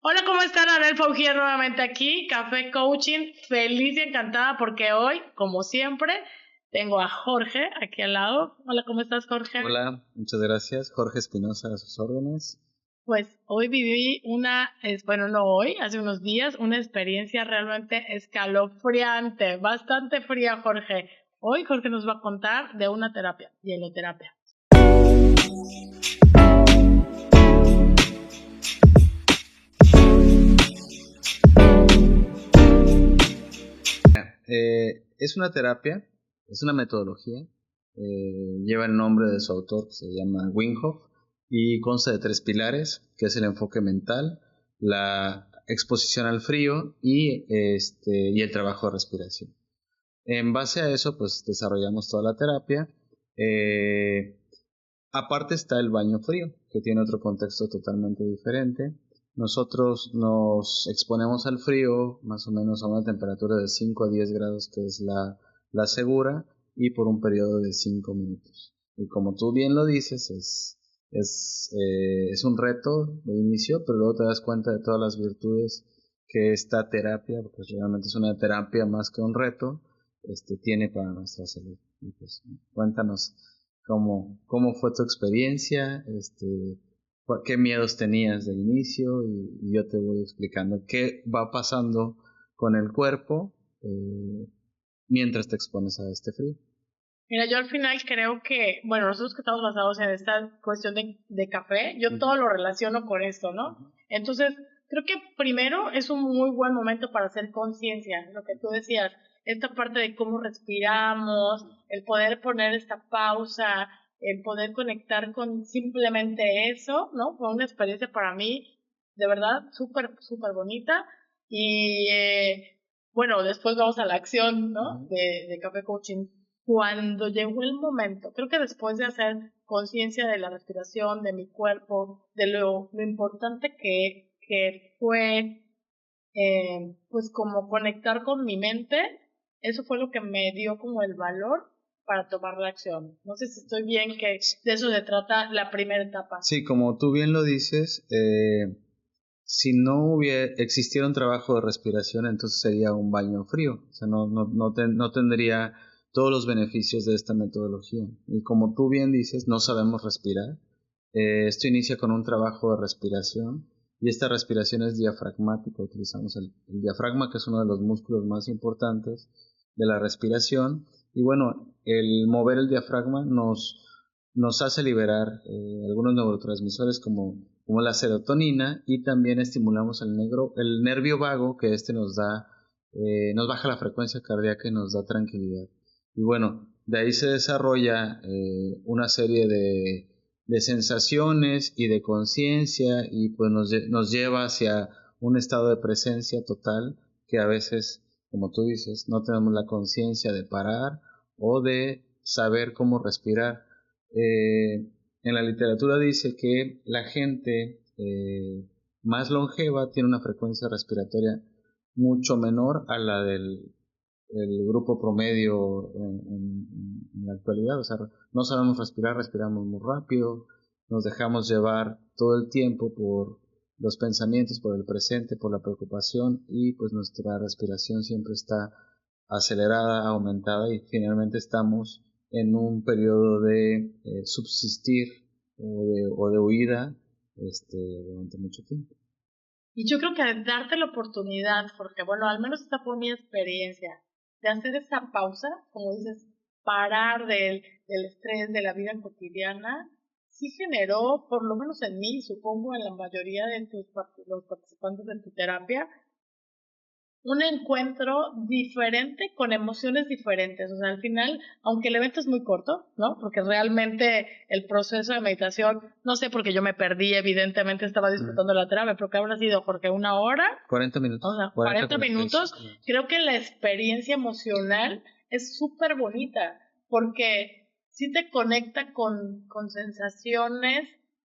Hola, ¿cómo están? Anel Faugier nuevamente aquí, Café Coaching, feliz y encantada porque hoy, como siempre, tengo a Jorge aquí al lado. Hola, ¿cómo estás, Jorge? Hola, muchas gracias. Jorge Espinosa a sus órdenes. Pues hoy viví bueno, no hoy, hace unos días, una experiencia realmente escalofriante, bastante fría, Jorge. Hoy Jorge nos va a contar de una terapia, hieloterapia. Es una terapia, es una metodología, lleva el nombre de su autor, que se llama Wim Hof, y consta de 3 pilares, que es el enfoque mental, la exposición al frío y el trabajo de respiración. En base a eso, pues desarrollamos toda la terapia. Eh, Aparte está el baño frío, que tiene otro contexto totalmente diferente. Nosotros nos exponemos al frío más o menos a una temperatura de 5 a 10 grados, que es la segura, y por un periodo de 5 minutos. Y como tú bien lo dices, es un reto de inicio, pero luego te das cuenta de todas las virtudes que esta terapia, porque realmente es una terapia más que un reto, tiene para nuestra salud. Y pues, cuéntanos. ¿Cómo fue tu experiencia? ¿Qué miedos tenías de inicio? Y yo te voy explicando qué va pasando con el cuerpo mientras te expones a este frío. Mira, yo al final creo que, bueno, nosotros que estamos basados en esta cuestión de café, yo todo lo relaciono con esto, ¿no? Entonces, creo que primero es un muy buen momento para hacer conciencia, lo que tú decías, esta parte de cómo respiramos, el poder poner esta pausa, el poder conectar con simplemente eso, ¿no? Fue una experiencia para mí, de verdad, súper, súper bonita. Y bueno, después vamos a la acción, ¿no? De Café Coaching. Cuando llegó el momento, creo que después de hacer conciencia de la respiración, de mi cuerpo, de lo importante que fue, pues como conectar con mi mente, eso fue lo que me dio como el valor para tomar la acción. No sé si estoy bien, que de eso se trata la primera etapa. Sí, como tú bien lo dices, si no existiera un trabajo de respiración, entonces sería un baño frío. O sea, no tendría todos los beneficios de esta metodología. Y como tú bien dices, no sabemos respirar. Esto inicia con un trabajo de respiración, y esta respiración es diafragmática. Utilizamos el diafragma, que es uno de los músculos más importantes de la respiración. Y bueno, el mover el diafragma nos hace liberar algunos neurotransmisores como la serotonina, y también estimulamos el nervio vago, que nos baja la frecuencia cardíaca y nos da tranquilidad. Y bueno, de ahí se desarrolla una serie de sensaciones y de conciencia, y pues nos lleva hacia un estado de presencia total, que a veces, como tú dices, no tenemos la conciencia de parar o de saber cómo respirar. En la literatura dice que la gente más longeva tiene una frecuencia respiratoria mucho menor a la del el grupo promedio en la actualidad. O sea, no sabemos respirar, respiramos muy rápido, nos dejamos llevar todo el tiempo por los pensamientos, por el presente, por la preocupación, y pues nuestra respiración siempre está acelerada, aumentada, y finalmente estamos en un periodo de subsistir o de huida durante mucho tiempo. Y yo creo que darte la oportunidad, porque bueno, al menos esta fue mi experiencia, de hacer esa pausa, como dices, parar del estrés de la vida cotidiana, sí generó, por lo menos en mí, supongo en la mayoría de los participantes de tu terapia, un encuentro diferente con emociones diferentes. O sea, al final, aunque el evento es muy corto, ¿no? Porque realmente el proceso de meditación, no sé, porque yo me perdí, evidentemente estaba disfrutando la terapia, pero que habrá sido, Jorge, 1 hora, 40 o minutos, sea, 40, 40 minutos. 45 minutos. Creo que la experiencia emocional es súper bonita, porque sí te conecta con sensaciones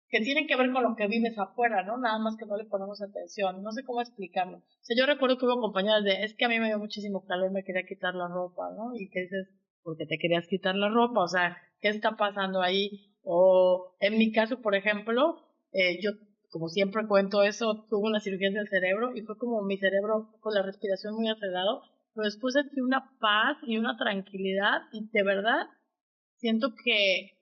que tienen que ver con lo que vives afuera, ¿no? Nada más que no le ponemos atención. No sé cómo explicarlo. O sea, yo recuerdo que hubo compañeras es que a mí me dio muchísimo calor, me quería quitar la ropa, ¿no? Y que dices, ¿por qué te querías quitar la ropa? O sea, ¿qué está pasando ahí? O en mi caso, por ejemplo, yo como siempre cuento eso, tuve una cirugía del cerebro y fue como mi cerebro con la respiración muy acelerado, pero después sentí una paz y una tranquilidad y de verdad siento que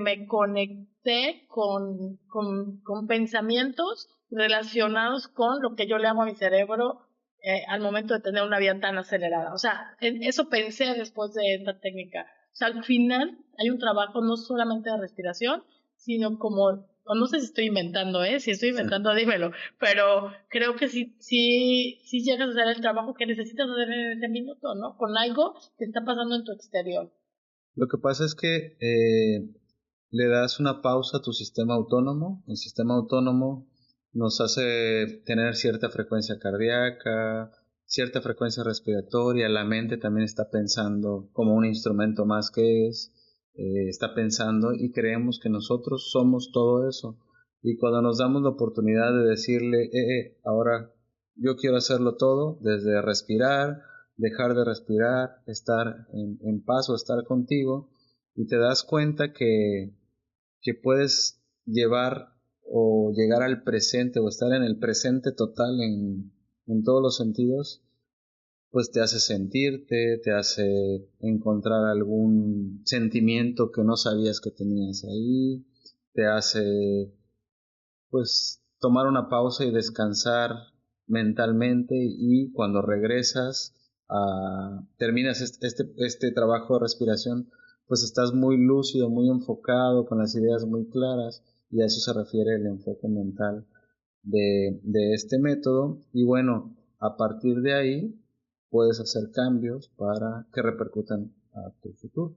me conecté con pensamientos relacionados con lo que yo le hago a mi cerebro al momento de tener una vida tan acelerada. O sea, eso pensé después de esta técnica. O sea, al final hay un trabajo no solamente de respiración, sino como, o no sé si estoy inventando, si estoy inventando, dímelo, pero creo que sí llegas a hacer el trabajo que necesitas hacer en ese minuto, ¿no? Con algo que está pasando en tu exterior. Lo que pasa es que le das una pausa a tu sistema autónomo. El sistema autónomo nos hace tener cierta frecuencia cardíaca, cierta frecuencia respiratoria. La mente también está pensando como un instrumento más que es, está pensando y creemos que nosotros somos todo eso. Y cuando nos damos la oportunidad de decirle, ahora yo quiero hacerlo todo, desde respirar, dejar de respirar, estar en paz o estar contigo, y te das cuenta que puedes llevar o llegar al presente o estar en el presente total en todos los sentidos, pues te hace sentirte, te hace encontrar algún sentimiento que no sabías que tenías ahí, te hace pues tomar una pausa y descansar mentalmente, y cuando regresas terminas este trabajo de respiración, pues estás muy lúcido, muy enfocado, con las ideas muy claras, y a eso se refiere el enfoque mental de este método. Y bueno, a partir de ahí puedes hacer cambios para que repercutan a tu futuro.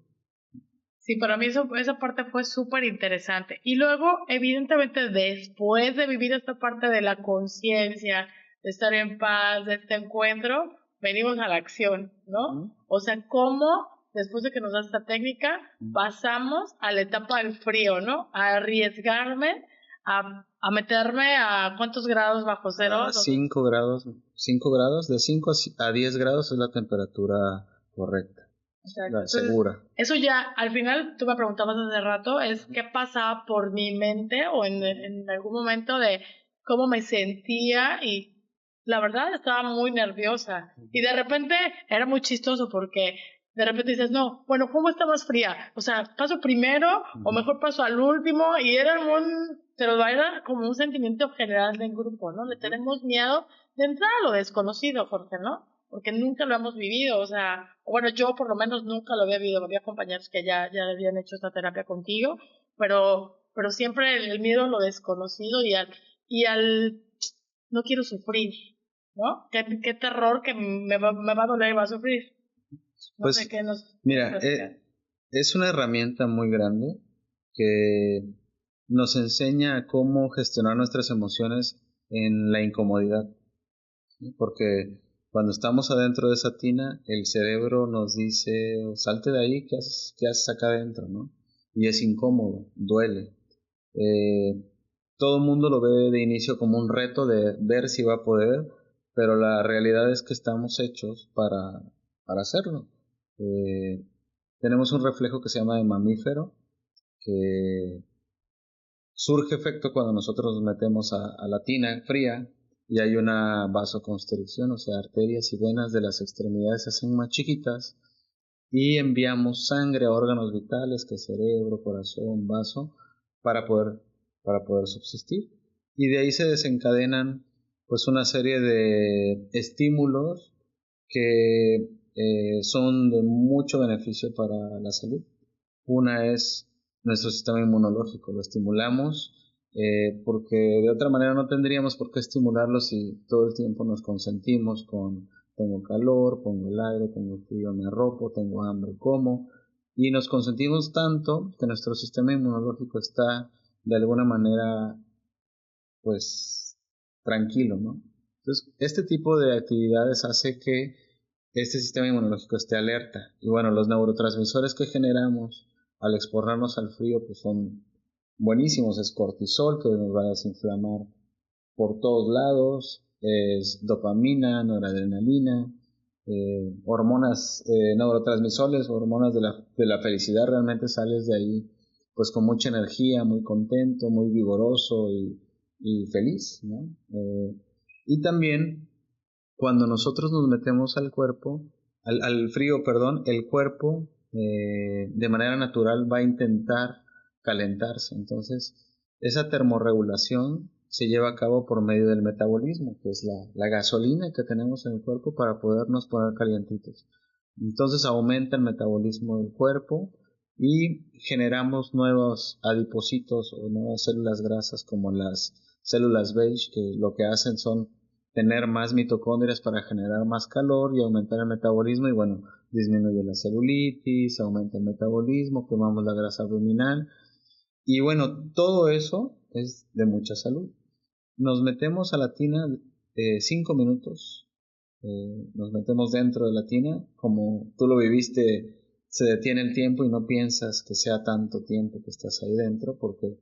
Sí, para mí esa parte fue súper interesante. Y luego, evidentemente, después de vivir esta parte de la conciencia, de estar en paz, de este encuentro, venimos a la acción, ¿no? O sea, cómo después de que nos da esta técnica, pasamos a la etapa del frío, ¿no? A arriesgarme, a meterme a ¿cuántos grados bajo cero? A 5 grados, 5 grados, de 5 a 10 grados es la temperatura correcta. Exacto. Segura. Eso ya, al final, tú me preguntabas hace rato, es qué pasaba por mi mente o en algún momento de cómo me sentía y la verdad estaba muy nerviosa. Y de repente era muy chistoso porque de repente dices, no, bueno, ¿cómo está más fría? O sea, ¿paso primero o mejor paso al último? Y era pero era como un sentimiento general del grupo, ¿no? Le tenemos miedo de entrar a lo desconocido, Jorge, ¿no? Porque nunca lo hemos vivido, o sea, bueno, yo por lo menos nunca lo había vivido, había compañeros que ya habían hecho esta terapia contigo, pero siempre el miedo a lo desconocido y al no quiero sufrir, ¿no? Qué terror que me va a doler y va a sufrir. No pues, sé qué nos... Mira, es una herramienta muy grande que nos enseña cómo gestionar nuestras emociones en la incomodidad, ¿sí? Porque cuando estamos adentro de esa tina, el cerebro nos dice, salte de ahí, qué haces acá adentro, ¿no? Y es incómodo, duele. Todo el mundo lo ve de inicio como un reto de ver si va a poder, pero la realidad es que estamos hechos para hacerlo. Tenemos un reflejo que se llama de mamífero, que surge efecto cuando nosotros nos metemos a la tina fría y hay una vasoconstricción, o sea, arterias y venas de las extremidades se hacen más chiquitas y enviamos sangre a órganos vitales, que es cerebro, corazón, vaso, para poder subsistir. Y de ahí se desencadenan pues una serie de estímulos que son de mucho beneficio para la salud. Una es nuestro sistema inmunológico, lo estimulamos porque de otra manera no tendríamos por qué estimularlo si todo el tiempo nos consentimos con tengo calor, pongo el aire, tengo frío, me arropo, tengo hambre, como, y nos consentimos tanto que nuestro sistema inmunológico está de alguna manera pues tranquilo, ¿no? Entonces, este tipo de actividades hace que este sistema inmunológico esté alerta. Y bueno, los neurotransmisores que generamos al exponernos al frío pues son buenísimos. Es cortisol, que nos va a desinflamar por todos lados, es dopamina, noradrenalina, hormonas, neurotransmisores, hormonas de la felicidad. Realmente sales de ahí pues con mucha energía, muy contento, muy vigoroso, y feliz, ¿no? Y también cuando nosotros nos metemos al cuerpo, al frío, perdón, el cuerpo de manera natural va a intentar calentarse. Entonces, esa termorregulación se lleva a cabo por medio del metabolismo, que es la gasolina que tenemos en el cuerpo para podernos poner calientitos. Entonces aumenta el metabolismo del cuerpo y generamos nuevos adipocitos o nuevas células grasas como las células beige, que lo que hacen son tener más mitocondrias para generar más calor y aumentar el metabolismo, y bueno, disminuye la celulitis, aumenta el metabolismo, quemamos la grasa abdominal y bueno, todo eso es de mucha salud. Nos metemos a la tina 5 minutos, nos metemos dentro de la tina, como tú lo viviste, se detiene el tiempo y no piensas que sea tanto tiempo que estás ahí dentro, porque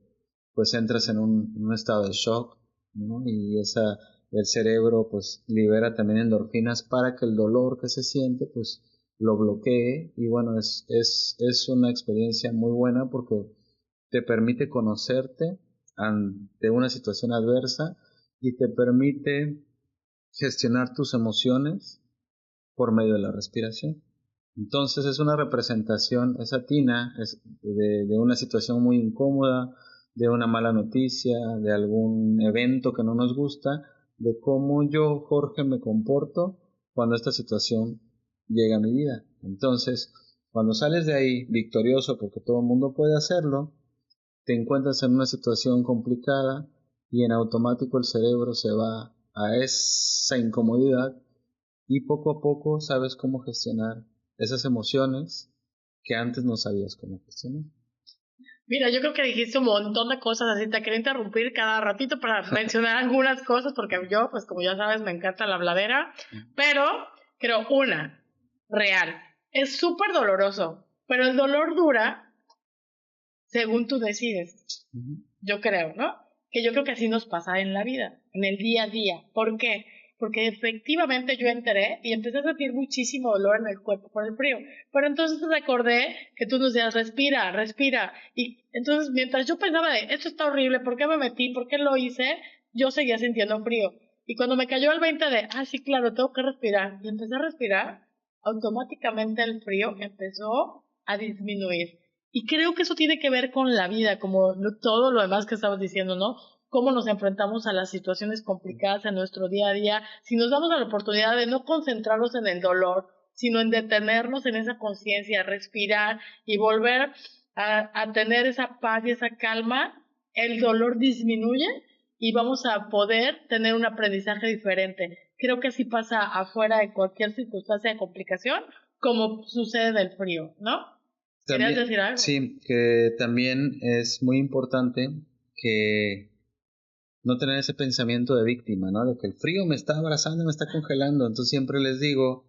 pues entras en un estado de shock, ¿no? Y el cerebro pues libera también endorfinas para que el dolor que se siente pues lo bloquee, y bueno, es una experiencia muy buena porque te permite conocerte ante una situación adversa y te permite gestionar tus emociones por medio de la respiración. Entonces es una representación, esa tina es de una situación muy incómoda, de una mala noticia, de algún evento que no nos gusta, de cómo yo, Jorge, me comporto cuando esta situación llega a mi vida. Entonces, cuando sales de ahí victorioso, porque todo el mundo puede hacerlo, te encuentras en una situación complicada y en automático el cerebro se va a esa incomodidad y poco a poco sabes cómo gestionar esas emociones que antes no sabías cómo gestionar. Mira, yo creo que dijiste un montón de cosas así. Te quería interrumpir cada ratito para mencionar algunas cosas, porque yo, pues como ya sabes, me encanta la habladera. Pero creo, una, real. Es súper doloroso, pero el dolor dura según tú decides. Yo creo, ¿no? Que yo creo que así nos pasa en la vida, en el día a día. ¿Por qué? Porque efectivamente yo entré y empecé a sentir muchísimo dolor en el cuerpo por el frío. Pero entonces recordé que tú nos decías, respira, respira. Y entonces mientras yo pensaba de, esto está horrible, ¿por qué me metí? ¿Por qué lo hice? Yo seguía sintiendo frío. Y cuando me cayó el 20 de, sí, claro, tengo que respirar. Y empecé a respirar, automáticamente el frío empezó a disminuir. Y creo que eso tiene que ver con la vida, como todo lo demás que estabas diciendo, ¿no? Cómo nos enfrentamos a las situaciones complicadas en nuestro día a día, si nos damos la oportunidad de no concentrarnos en el dolor, sino en detenernos en esa conciencia, respirar y volver a tener esa paz y esa calma, el dolor disminuye y vamos a poder tener un aprendizaje diferente. Creo que así pasa afuera de cualquier circunstancia de complicación, como sucede en el frío, ¿no? ¿Querías También, decir algo? sí, que también es muy importante que no tener ese pensamiento de víctima, ¿no? De que el frío me está abrazando, me está congelando. Entonces siempre les digo,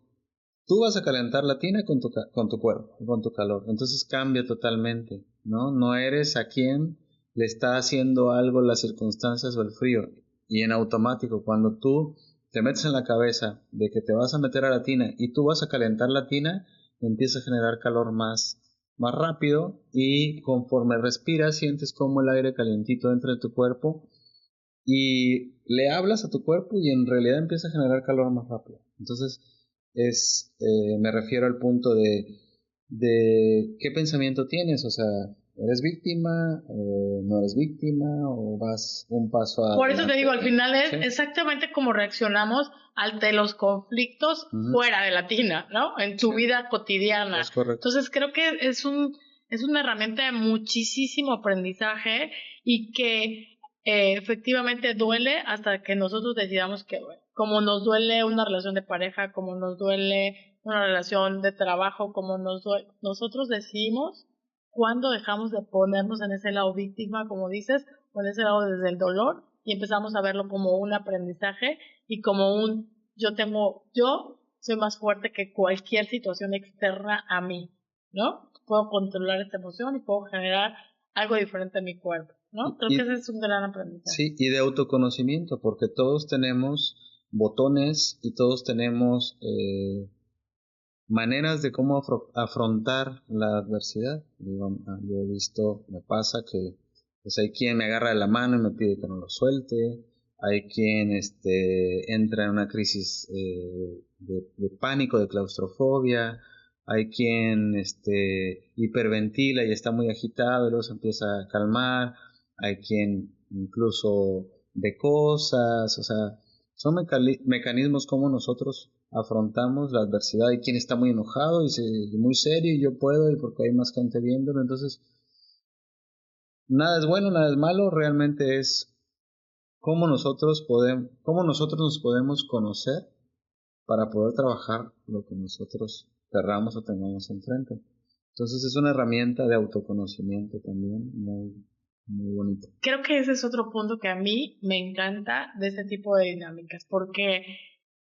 tú vas a calentar la tina con tu cuerpo, con tu calor. Entonces cambia totalmente, ¿no? No eres a quien le está haciendo algo las circunstancias o el frío. Y en automático, cuando tú te metes en la cabeza de que te vas a meter a la tina y tú vas a calentar la tina, empieza a generar calor más rápido, y conforme respiras sientes como el aire calientito entra en tu cuerpo y le hablas a tu cuerpo y en realidad empieza a generar calor más rápido. Entonces, me refiero al punto de qué pensamiento tienes, o sea, ¿eres víctima? ¿No eres víctima? ¿O vas un paso Por eso te adelante? digo, al final es ¿Sí? exactamente como reaccionamos ante los conflictos fuera de la tina, ¿no? En tu vida cotidiana. Es correcto. Entonces creo que es una herramienta de muchísimo aprendizaje y que efectivamente duele hasta que nosotros decidamos que, bueno, como nos duele una relación de pareja, como nos duele una relación de trabajo, como nos duele, nosotros decidimos cuándo dejamos de ponernos en ese lado víctima, como dices, o en ese lado desde el dolor, y empezamos a verlo como un aprendizaje y como yo soy más fuerte que cualquier situación externa a mí, ¿no? Puedo controlar esta emoción y puedo generar algo diferente en mi cuerpo, ¿no? Creo que ese es un gran aprendizaje. Sí, y de autoconocimiento, porque todos tenemos botones y todos tenemos maneras de cómo afrontar la adversidad. Digo, yo he visto, me pasa que Pues hay quien me agarra de la mano y me pide que no lo suelte, hay quien entra en una crisis de pánico, de claustrofobia, hay quien hiperventila y está muy agitado y luego se empieza a calmar, hay quien incluso ve cosas, o sea, son mecanismos como nosotros afrontamos la adversidad. Hay quien está muy enojado y muy serio y yo puedo y porque hay más gente viéndolo, entonces nada es bueno, nada es malo, realmente es cómo nosotros nos podemos conocer para poder trabajar lo que nosotros querramos o tengamos enfrente. Entonces es una herramienta de autoconocimiento también muy, muy bonita. Creo que ese es otro punto que a mí me encanta de este tipo de dinámicas, porque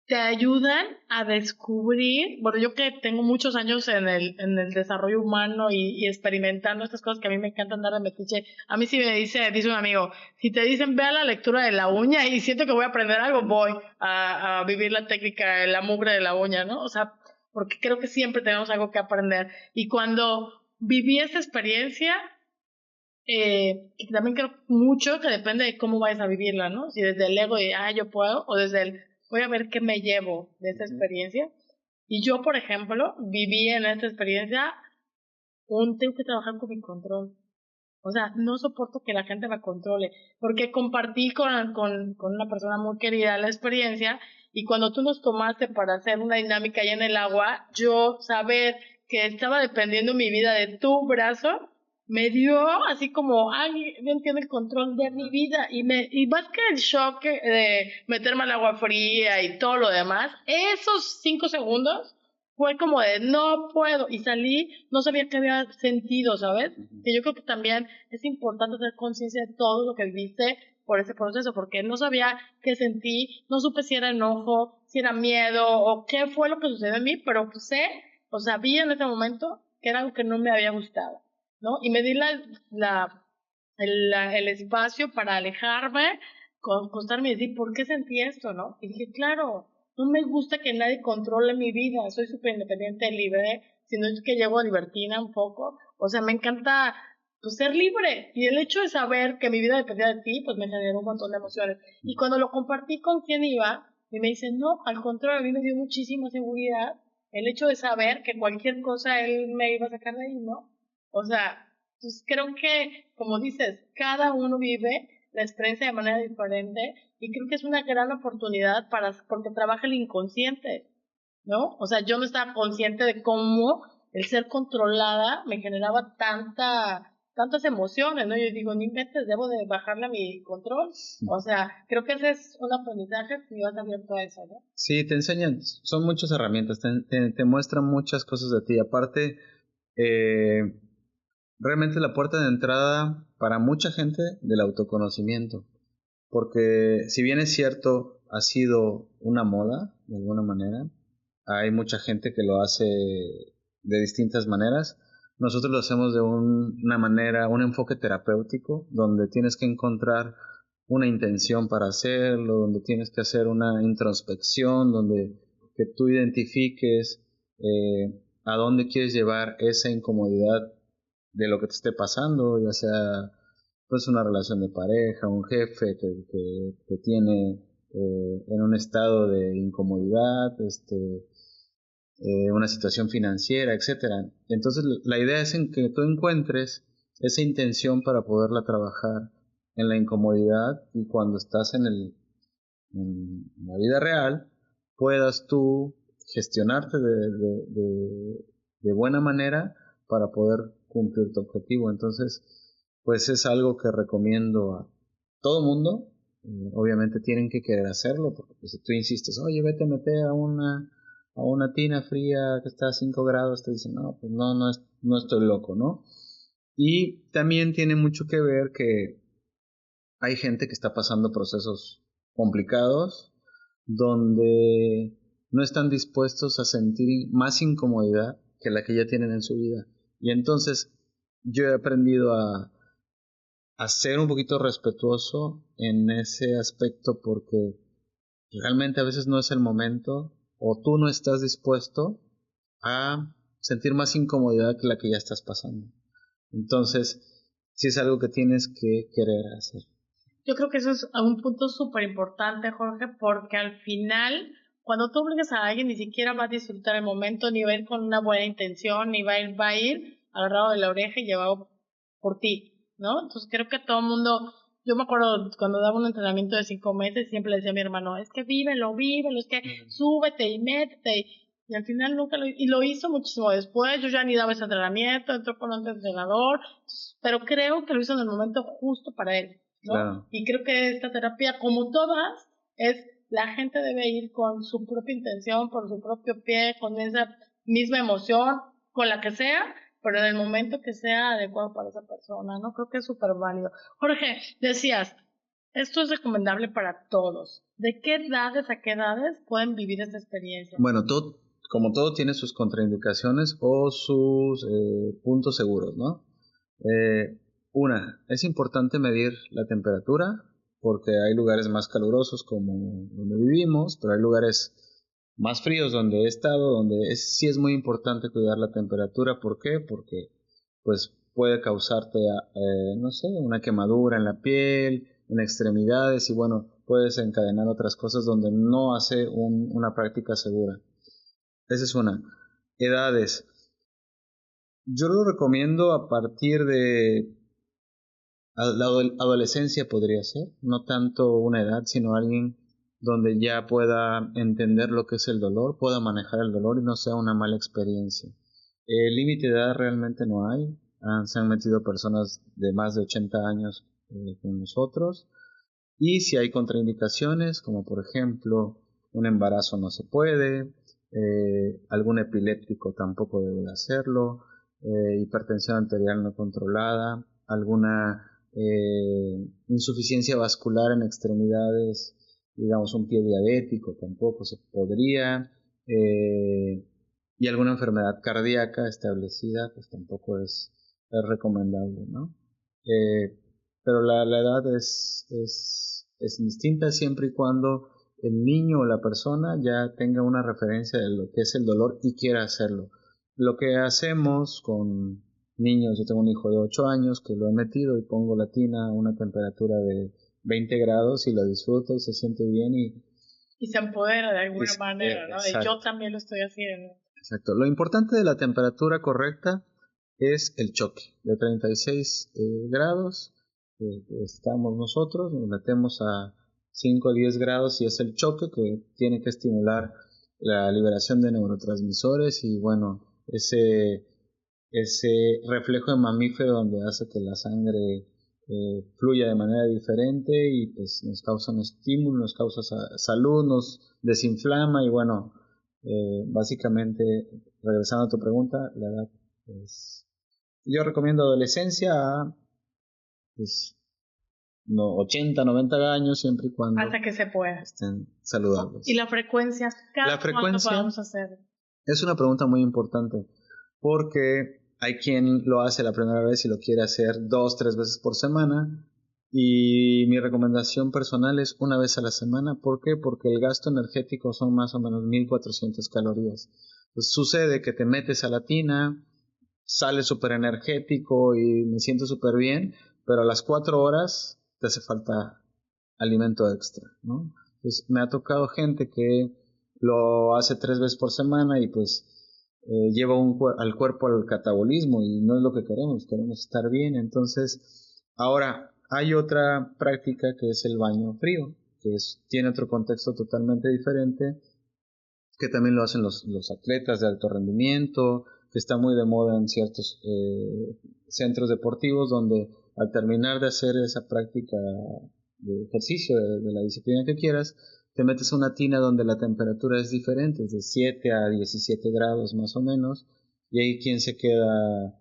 te ayudan a descubrir, bueno, yo que tengo muchos años en el desarrollo humano y experimentando estas cosas que a mí me encanta andar de metiche, a mí sí me dice un amigo, si te dicen ve a la lectura de la uña y siento que voy a aprender algo, voy a vivir la técnica, la mugre de la uña, ¿no? O sea, porque creo que siempre tenemos algo que aprender. Y cuando viví esa experiencia, que también creo mucho que depende de cómo vayas a vivirla, ¿no? Si desde el ego de, yo puedo, o desde el, voy a ver qué me llevo de esta experiencia. Y yo, por ejemplo, viví en esta experiencia tengo que trabajar con mi control. O sea, no soporto que la gente me controle, porque compartí con una persona muy querida la experiencia y cuando tú nos tomaste para hacer una dinámica allá en el agua, yo saber que estaba dependiendo mi vida de tu brazo, me dio así como, alguien tiene el control de mi vida y más que el shock de meterme al agua fría y todo lo demás, esos 5 segundos fue como de no puedo y salí, no sabía qué había sentido, ¿sabes? Que yo creo que también es importante hacer conciencia de todo lo que viviste por ese proceso, porque no sabía qué sentí, no supe si era enojo, si era miedo o qué fue lo que sucedió en mí, pero pues sé, o sabía en ese momento que era algo que no me había gustado, ¿no? Y me di el espacio para alejarme, acostarme y decir, ¿por qué sentí esto, no? Y dije, claro, no me gusta que nadie controle mi vida, soy súper independiente, libre, si no es que llego a libertina un poco, o sea, me encanta pues, ser libre, y el hecho de saber que mi vida dependía de ti, pues me generó un montón de emociones, y cuando lo compartí con quien iba, y me dice, no, al contrario, a mí me dio muchísima seguridad el hecho de saber que cualquier cosa él me iba a sacar de ahí, ¿no? O sea, pues creo que, como dices, cada uno vive la experiencia de manera diferente y creo que es una gran oportunidad porque trabaja el inconsciente, ¿no? O sea, yo no estaba consciente de cómo el ser controlada me generaba tantas emociones, ¿no? Yo digo, ni inventes, debo de bajarle a mi control. O sea, creo que ese es un aprendizaje que vas abierto a eso, ¿no? Sí, te enseñan, son muchas herramientas, te muestran muchas cosas de ti. Aparte, realmente la puerta de entrada para mucha gente del autoconocimiento. Porque si bien es cierto, ha sido una moda, de alguna manera, hay mucha gente que lo hace de distintas maneras. Nosotros lo hacemos de una manera, un enfoque terapéutico, donde tienes que encontrar una intención para hacerlo, donde tienes que hacer una introspección, donde que tú identifiques a dónde quieres llevar esa incomodidad de lo que te esté pasando, ya sea pues una relación de pareja, un jefe que tiene en un estado de incomodidad, una situación financiera, etcétera. Entonces la idea es en que tú encuentres esa intención para poderla trabajar en la incomodidad y cuando estás en la vida real puedas tú gestionarte de buena manera para poder cumplir tu objetivo. Entonces, pues es algo que recomiendo a todo mundo. Obviamente tienen que querer hacerlo, porque pues, si tú insistes, oye, vete a meter a una tina fría que está a 5 grados, te dicen, no, pues no estoy loco, ¿no? Y también tiene mucho que ver que hay gente que está pasando procesos complicados donde no están dispuestos a sentir más incomodidad que la que ya tienen en su vida. Y entonces yo he aprendido a ser un poquito respetuoso en ese aspecto porque realmente a veces no es el momento o tú no estás dispuesto a sentir más incomodidad que la que ya estás pasando. Entonces, sí es algo que tienes que querer hacer. Yo creo que eso es un punto súper importante, Jorge, porque al final, cuando tú obligas a alguien, ni siquiera va a disfrutar el momento, ni va a ir con una buena intención, ni va a ir agarrado de la oreja y llevado por ti, ¿no? Entonces creo que todo el mundo, yo me acuerdo cuando daba un entrenamiento de 5 meses, siempre le decía a mi hermano, es que vívelo, es que súbete y métete, y al final nunca y lo hizo muchísimo después, yo ya ni daba ese entrenamiento, entró con un entrenador, pero creo que lo hizo en el momento justo para él, ¿no? Claro. Y creo que esta terapia, como todas, es la gente debe ir con su propia intención, por su propio pie, con esa misma emoción, con la que sea, pero en el momento que sea adecuado para esa persona, ¿no? Creo que es súper válido. Jorge, decías, esto es recomendable para todos. ¿De qué edades a qué edades pueden vivir esta experiencia? Bueno, como todo tiene sus contraindicaciones o sus puntos seguros, ¿no? Es importante medir la temperatura porque hay lugares más calurosos como donde vivimos, pero hay lugares más fríos donde he estado, donde sí es muy importante cuidar la temperatura. ¿Por qué? Porque pues puede causarte, no sé, una quemadura en la piel, en extremidades y bueno, puedes encadenar otras cosas donde no hace una práctica segura. Esa es una. Edades. Yo lo recomiendo a partir de la adolescencia podría ser, no tanto una edad, sino alguien donde ya pueda entender lo que es el dolor, pueda manejar el dolor y no sea una mala experiencia. Límite de edad realmente no hay. Se han metido personas de más de 80 años con nosotros. Y si hay contraindicaciones, como por ejemplo un embarazo no se puede, algún epiléptico tampoco debe hacerlo, hipertensión arterial no controlada, alguna insuficiencia vascular en extremidades, digamos un pie diabético tampoco se podría, y alguna enfermedad cardíaca establecida pues tampoco es recomendable, ¿no? Pero la edad es distinta siempre y cuando el niño o la persona ya tenga una referencia de lo que es el dolor y quiera hacerlo. Lo que hacemos con niños, yo tengo un hijo de 8 años que lo he metido y pongo la tina a una temperatura de 20 grados y lo disfruta y se siente bien y se empodera de alguna manera, ¿no? De yo también lo estoy haciendo. Exacto. Lo importante de la temperatura correcta es el choque de 36 grados. Estamos nosotros, nos metemos a 5 o 10 grados y es el choque que tiene que estimular la liberación de neurotransmisores y bueno, ese reflejo de mamífero donde hace que la sangre fluya de manera diferente y pues nos causa un estímulo, nos causa salud, nos desinflama y bueno, básicamente, regresando a tu pregunta, la edad es... Yo recomiendo adolescencia a pues, 80, 90 años, siempre y cuando hasta que se pueda. Estén saludables. ¿Y la frecuencia? La frecuencia vamos a hacer? Es una pregunta muy importante porque hay quien lo hace la primera vez y lo quiere hacer 2, 3 veces por semana. Y mi recomendación personal es una vez a la semana. ¿Por qué? Porque el gasto energético son más o menos 1400 calorías. Pues sucede que te metes a la tina, sales súper energético y me siento súper bien, pero a las 4 horas te hace falta alimento extra, ¿no? Pues me ha tocado gente que lo hace 3 veces por semana y pues lleva al cuerpo al catabolismo y no es lo que queremos estar bien. Entonces, ahora hay otra práctica que es el baño frío, tiene otro contexto totalmente diferente, que también lo hacen los atletas de alto rendimiento, que está muy de moda en ciertos centros deportivos donde al terminar de hacer esa práctica de ejercicio de la disciplina que quieras, te metes a una tina donde la temperatura es diferente, es de 7 a 17 grados más o menos, y hay quien se queda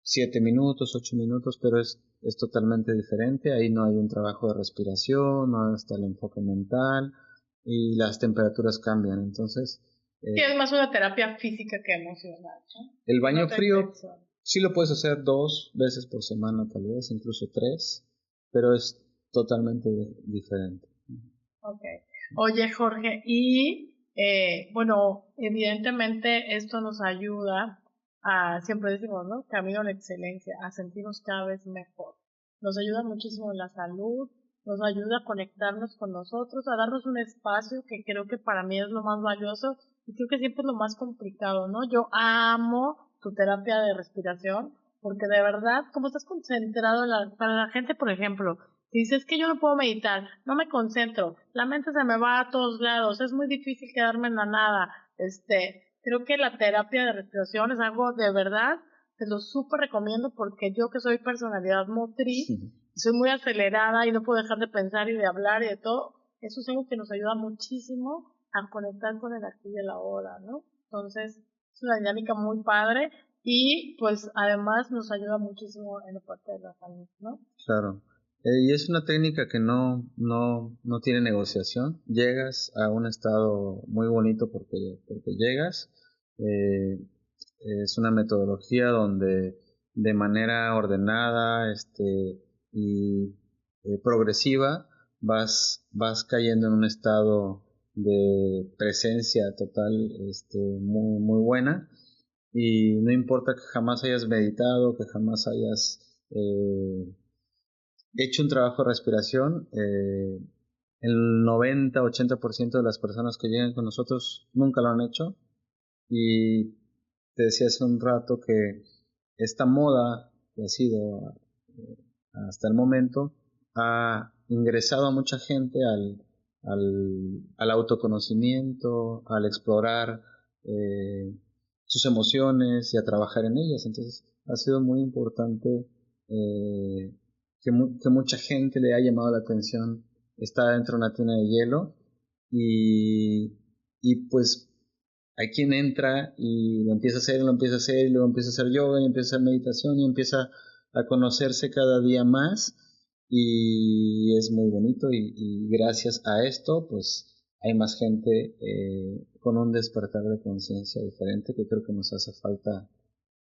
7 minutos, 8 minutos, pero es totalmente diferente, ahí no hay un trabajo de respiración, no está el enfoque mental, y las temperaturas cambian. Entonces, sí, es más una terapia física que emocional, ¿no? El baño frío sí lo puedes hacer 2 veces por semana, tal vez, incluso 3, pero es totalmente diferente. Ok. Oye, Jorge, y bueno, evidentemente esto nos ayuda siempre decimos, ¿no? Camino a la excelencia, a sentirnos cada vez mejor. Nos ayuda muchísimo en la salud, nos ayuda a conectarnos con nosotros, a darnos un espacio que creo que para mí es lo más valioso y creo que siempre es lo más complicado, ¿no? Yo amo tu terapia de respiración porque de verdad, como estás concentrado para la gente, por ejemplo, si dices que yo no puedo meditar, no me concentro, la mente se me va a todos lados, es muy difícil quedarme en la nada, creo que la terapia de respiración es algo de verdad, te lo súper recomiendo porque yo que soy personalidad motriz, soy muy acelerada y no puedo dejar de pensar y de hablar y de todo, eso es algo que nos ayuda muchísimo a conectar con el aquí y el ahora, ¿no? Entonces, es una dinámica muy padre y pues además nos ayuda muchísimo en la parte de la salud, ¿no? Claro. Y es una técnica que no tiene negociación. Llegas a un estado muy bonito porque llegas. Eh, es una metodología donde de manera ordenada y progresiva vas cayendo en un estado de presencia total muy buena. Y no importa que jamás hayas meditado, que jamás hayas hecho un trabajo de respiración, el 90-80% de las personas que llegan con nosotros nunca lo han hecho. Y te decía hace un rato que esta moda que ha sido hasta el momento ha ingresado a mucha gente al autoconocimiento, al explorar sus emociones y a trabajar en ellas. Entonces ha sido muy importante que mucha gente le ha llamado la atención estar dentro de una tina de hielo y pues hay quien entra y lo empieza a hacer, y luego empieza a hacer yoga, y empieza a hacer meditación, y empieza a conocerse cada día más, y es muy bonito, y gracias a esto, pues hay más gente con un despertar de conciencia diferente que creo que nos hace falta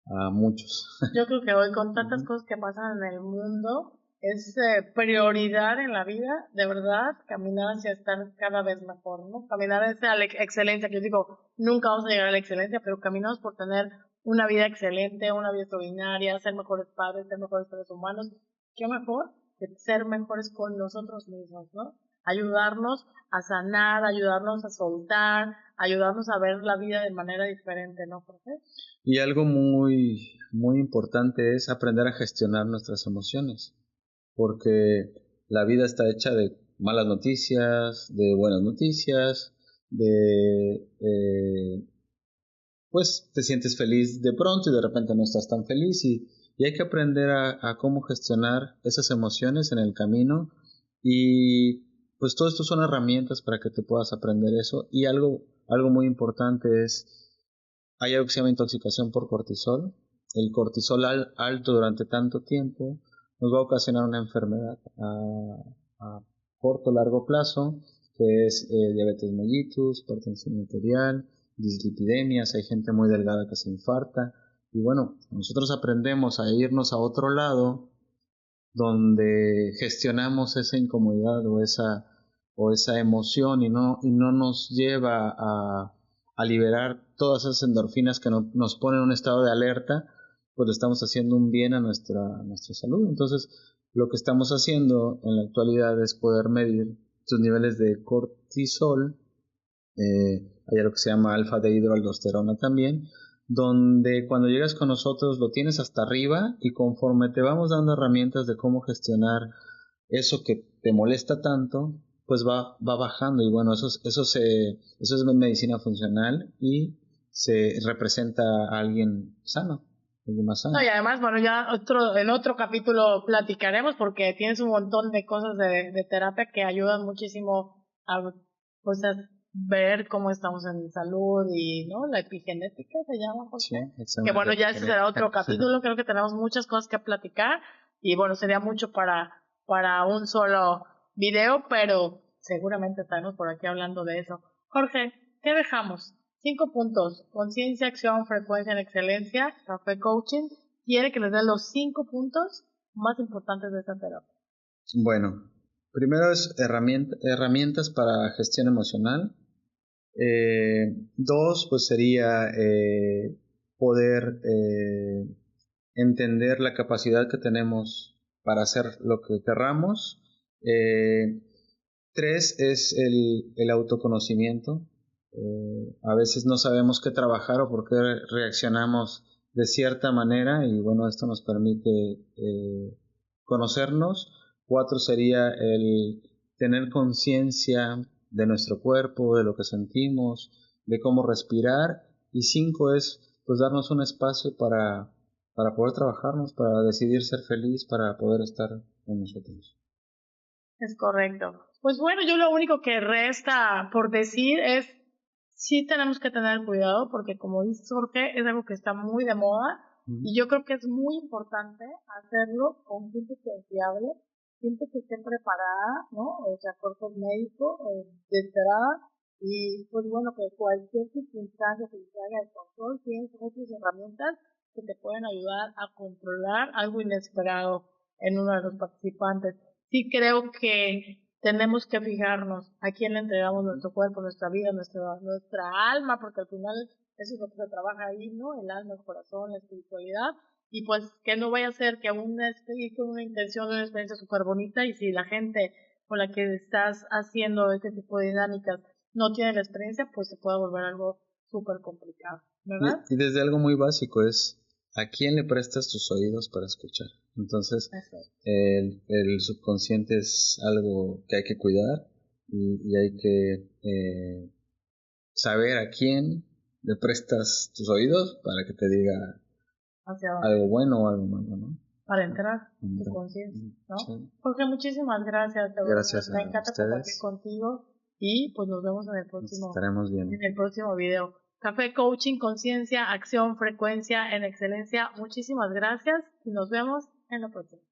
a muchos. Yo creo que hoy con tantas cosas que pasan en el mundo, es prioridad en la vida, de verdad, caminar hacia estar cada vez mejor, ¿no? Caminar hacia la excelencia, que yo digo, nunca vamos a llegar a la excelencia, pero caminamos por tener una vida excelente, una vida extraordinaria, ser mejores padres, ser mejores seres humanos. ¿Qué mejor que ser mejores con nosotros mismos, ¿no? Ayudarnos a sanar, ayudarnos a soltar, ayudarnos a ver la vida de manera diferente, ¿no, Jorge? Y algo muy importante es aprender a gestionar nuestras emociones, porque la vida está hecha de malas noticias, de buenas noticias, pues te sientes feliz de pronto y de repente no estás tan feliz y hay que aprender a cómo gestionar esas emociones en el camino y pues todo esto son herramientas para que te puedas aprender eso y algo muy importante hay algo que se llama intoxicación por cortisol. El cortisol alto durante tanto tiempo nos va a ocasionar una enfermedad a corto o largo plazo, que es diabetes mellitus, hipertensión arterial, dislipidemias, hay gente muy delgada que se infarta. Y bueno, nosotros aprendemos a irnos a otro lado donde gestionamos esa incomodidad o esa emoción y no nos lleva a liberar todas esas endorfinas que nos ponen en un estado de alerta, pues le estamos haciendo un bien a nuestra salud. Entonces, lo que estamos haciendo en la actualidad es poder medir sus niveles de cortisol, hay algo que se llama alfa-dehidroaldosterona también, donde cuando llegas con nosotros lo tienes hasta arriba y conforme te vamos dando herramientas de cómo gestionar eso que te molesta tanto, pues va bajando y bueno, eso es medicina funcional y se representa a alguien sano, alguien más sano. No, y además, bueno, ya en otro capítulo platicaremos porque tienes un montón de cosas de terapia que ayudan muchísimo a, pues, a ver cómo estamos en salud y, ¿no? La epigenética se llama, José. Sí, Que bueno, ya ese será otro capítulo, creo que tenemos muchas cosas que platicar y bueno, sería mucho para un solo video, pero seguramente estaremos por aquí hablando de eso. Jorge, ¿qué dejamos? 5 puntos. Conciencia, acción, frecuencia en excelencia. Café Coaching quiere que les dé los 5 puntos más importantes de esta terapia. Bueno, primero es herramientas para gestión emocional. 2, pues sería poder entender la capacidad que tenemos para hacer lo que querramos. 3 es el autoconocimiento. A veces no sabemos qué trabajar o por qué reaccionamos de cierta manera, y bueno, esto nos permite conocernos. 4 sería el tener conciencia de nuestro cuerpo, de lo que sentimos, de cómo respirar. Y 5 es pues darnos un espacio para poder trabajarnos, para decidir ser feliz, para poder estar con nosotros. Es correcto. Pues bueno, yo lo único que resta por decir es, sí tenemos que tener cuidado porque como dice Jorge, es algo que está muy de moda y yo creo que es muy importante hacerlo con gente confiable, gente que esté preparada, ¿no? O sea, Jorge es médico, de entrada, y pues bueno, que cualquier circunstancia que se haga de control, tienes otras herramientas que te pueden ayudar a controlar algo inesperado en uno de los participantes. Sí creo que tenemos que fijarnos a quién le entregamos nuestro cuerpo, nuestra vida, nuestra alma, porque al final eso es lo que se trabaja ahí, ¿no? El alma, el corazón, la espiritualidad, y pues que no vaya a ser que aún esté con una intención, una experiencia súper bonita, y si la gente con la que estás haciendo este tipo de dinámicas no tiene la experiencia, pues se puede volver algo súper complicado, ¿verdad? Y desde algo muy básico es, ¿a quién le prestas tus oídos para escuchar? Entonces, el subconsciente es algo que hay que cuidar y hay que saber a quién le prestas tus oídos para que te diga algo bueno o algo malo, ¿no? Para entrar en tu conciencia, ¿no? Sí. Jorge, muchísimas gracias. Gracias Me encanta compartir contigo y pues nos vemos en el próximo, estaremos bien. En el próximo video. Café Coaching, Conciencia, Acción, Frecuencia en Excelencia. Muchísimas gracias y nos vemos en la próxima.